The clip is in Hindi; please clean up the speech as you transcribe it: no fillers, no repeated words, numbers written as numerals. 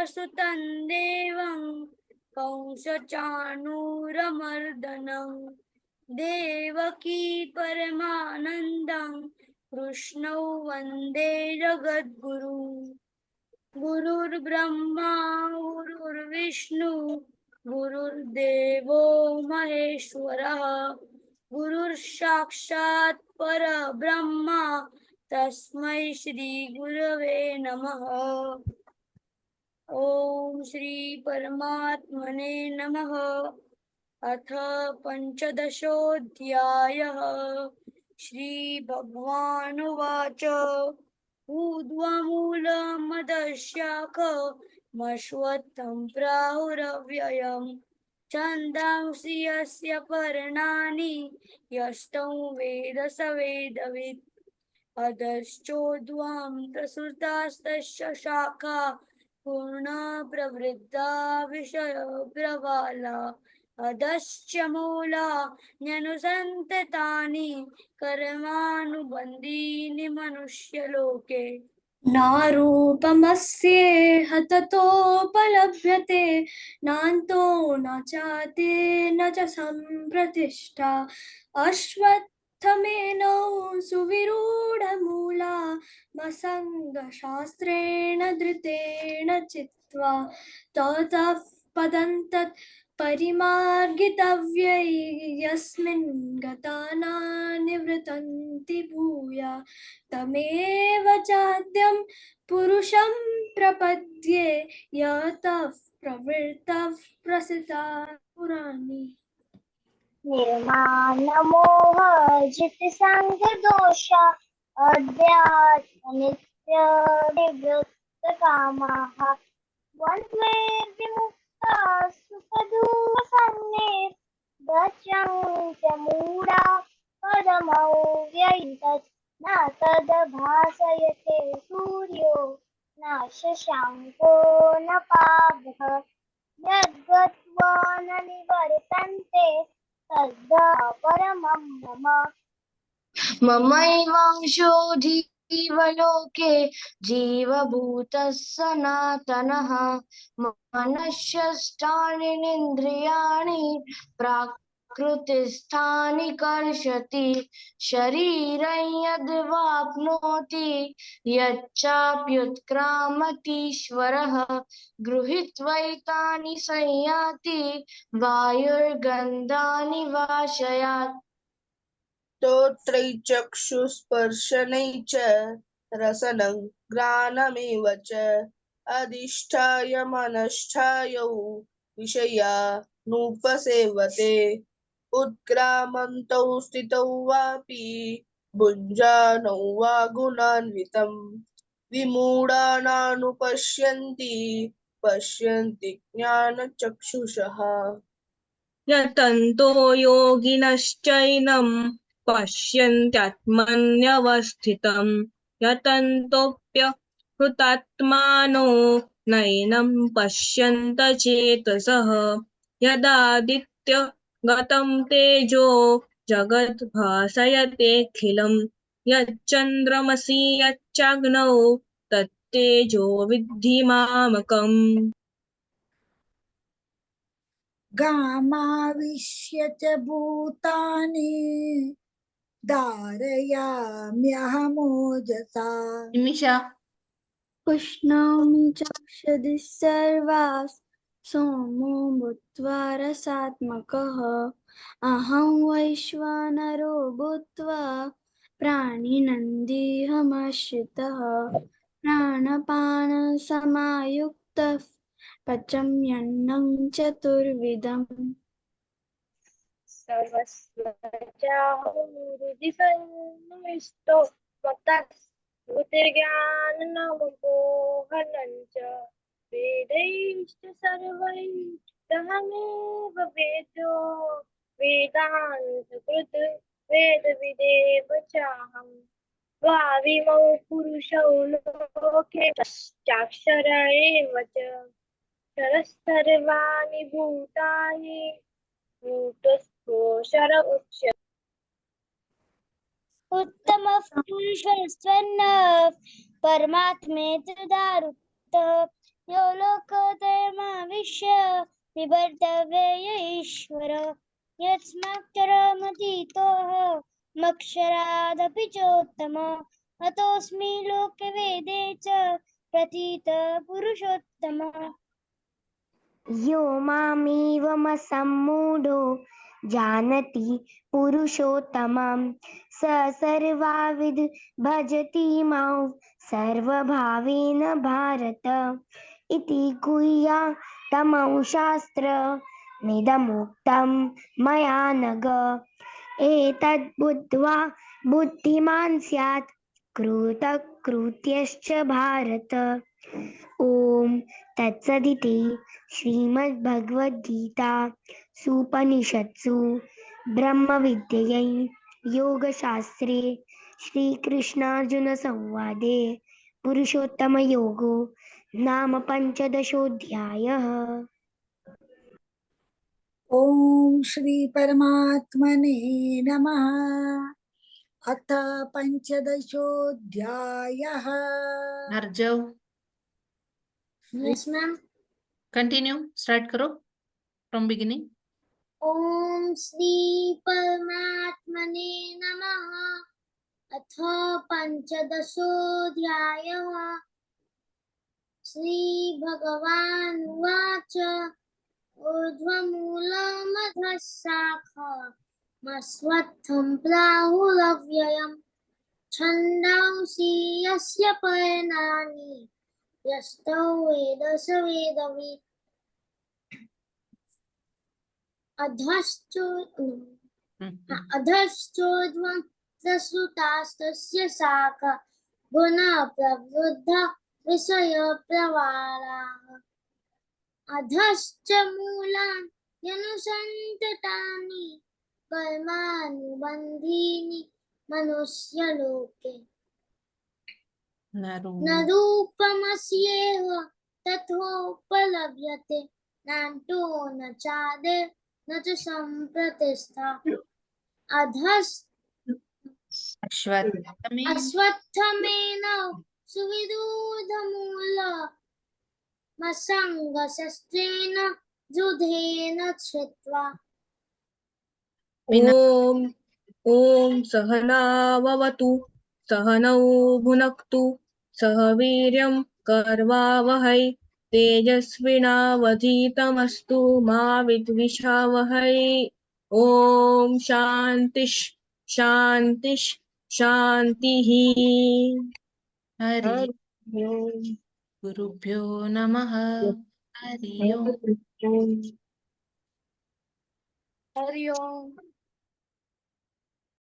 वसुतं देवं कंसचाणूरमर्दनं देवकी परमानन्दं कृष्णौ वन्दे जगद्गुरु। गुरुर्ब्रह्मा गुरुर्विष्णु गुरुर्देवो महेश्वरः गुरुर्साक्षात् परब्रह्मा तस्मै श्री गुरवे नमः। ओम श्री परमात्मने नमः। अथ पंचदशोऽध्यायः। श्री भगवानुवाच ऊर्ध्वमूलमदशाखमश्वत्थं प्राहुरव्ययम् छन्दांसि यस्य पर्णानि यस्तं वेद स वेदवित् अधश्चोर्ध्वं प्रसृतास्तस्य शाखा पूर्णा प्रवृद्धा विषयप्रवाला अधश्च मूला न्यनुसन्ततानि कर्मानुबन्धीनि मनुष्यलोके नारूपमस्येह ततोपलभ्यते नान्तो न चाति न च सम्प्रतिष्ठा अश्वत्थमेनो सुविरूढमूला मसङ्गशास्त्रेण धृतेन चित्वा ततः पदं तत् परिमार्गितव्यै यस्मिन् गता न निवृत्तन्ति भूया तमेव चाद्यं पुरुषं प्रपद्ये यतः प्रवृत्तः प्रसिता पुराणी। निर्माणमोह जितसङ्गदोषा अध्यात्मनित्य निवृत्तकामाः द्वन्द्वैर्विमुक्ता सुखदुःखसंज्ञे दशञ्च मूढा पदमव्ययं न तद्भासयते सूर्यो न शशाङ्को न पावकः यद्गत्वा न निवर्तन्ते तद्धा परमं मम। ममैवांशो जीवलोके जीवभूतः सनातनः मनश्शष्टानीन्द्रियाणि प्राकृतिस्थानि कर्षति शरीरं यद्वाप्नोति यच्चाप्युत्क्रामतीश्वरः गृहीत्वैतानि संयाति वायुर्गन्धानि वाशयात् स्तोत्रैश्चक्षुस्पर्शनैश्च रसनं घ्राणमेव च अधिष्ठाय मनश्चायो विषयानुपसेवते उत्क्रामन्तौ स्थितौ वापि भुञ्जानौ वा गुणान्वितं विमूढानानुपश्यन्ति पश्यन्ति ज्ञानचक्षुषः यतन्तो योगिनश्चैनं पश्यन्त्यात्मन्यवस्थितं यतन्तोऽप्यकृतात्मानो नैनं पश्यन्त चेतसः यदादित्यगतं तेजो जगद्भासयतेऽखिलं यच्चन्द्रमसि यच्चाग्नौ तत्तेजो विद्धि मामकम् गामाविश्य च भूतानि धारयाम्यहमोजसा निमिषा पुष्णामि चक्षुः सर्वाः सोमो भूत्वा रसात्मकः अहं वैश्वानरो भूत्वा प्राणिनन्दीहमाश्रितः प्राणपानसमायुक्तः पचम्यन्नं चतुर्विधम् सर्वस्वचाहुरुदिसन्निविष्टो मत्तस्मृतिर्ज्ञानमपोहनं च वेदैश्च सर्वैरहमेव वेद्यो वेदान्तकृत् वेदविदेव चाहं द्वाविमौ पुरुषौ लोके चाक्षर एव च क्षरः भूतानि भूतस्थोऽक्षर उच्यते। उत्तमः पुरुषस्त्वन्नः परमात्मेति दारुक्तः यो लोको विवर्तव्य ईश्वर यस्माक्षरमतीतोः मक्षरादपि चोत्तम अतोऽस्मि लोके वेदे च प्रथित पुरुषोत्तम यो मामेवमसम्मूढो जानति पुरुषोत्तमं स सर्वाविद भजति मां सर्वभावेन भारत इति गुह्यतमं शास्त्रमिदमुक्तं मया नघ एतद् बुद्ध्वा बुद्धिमान् स्यात् कृतकृत्यश्च भारत ओम तत्सदिति श्रीमद्भगवद्गीता सुपनिषत्सु ब्रह्मविद्यै योगशास्त्रे श्रीकृष्णार्जुनसंवादे पुरुषोत्तमयोगो नाम पंचदशोऽध्यायः। ओम श्री परमात्मने नमः। अथ पंचदशोऽध्यायः। Narjav, yes ma'am. continue. Start करो from beginning. ओम श्री परमात्मने नमः। अथ पंचदशोऽध्यायः। श्री भगवानुवाच ऊर्ध्वमूलमधः शाखमस्वत्थं प्राहुरव्ययम् छन्दांसि यस्य पर्णानि यस्तौ वेद स वेदवित् अधश्चोर्ध्वं प्रसृतास्तस्य शाखा गुणः प्रवृद्धा विषयप्रवालाः अधश्च मूलानि यनुसन्ततानि कर्मानुबन्धीनि मनुष्यलोके Naru. न रूपमस्येह तथोपलभ्यते नान्तो न चादे न च सम्प्रतिष्ठा Ashwatthame. अश्वत्थमेन सुविरूढमूल मसङ्गशस्त्रेण जुधेन छित्त्वा ॐ सहनाववतु सहनौ भुनक्तु सह वीर्यं कर्वावहै तेजस्विनावधीतमस्तु मा विद्विषावहै। ॐ शान्तिः। Hari. ओम Gurubhyo Namaha. Hari Om. Hari ओम।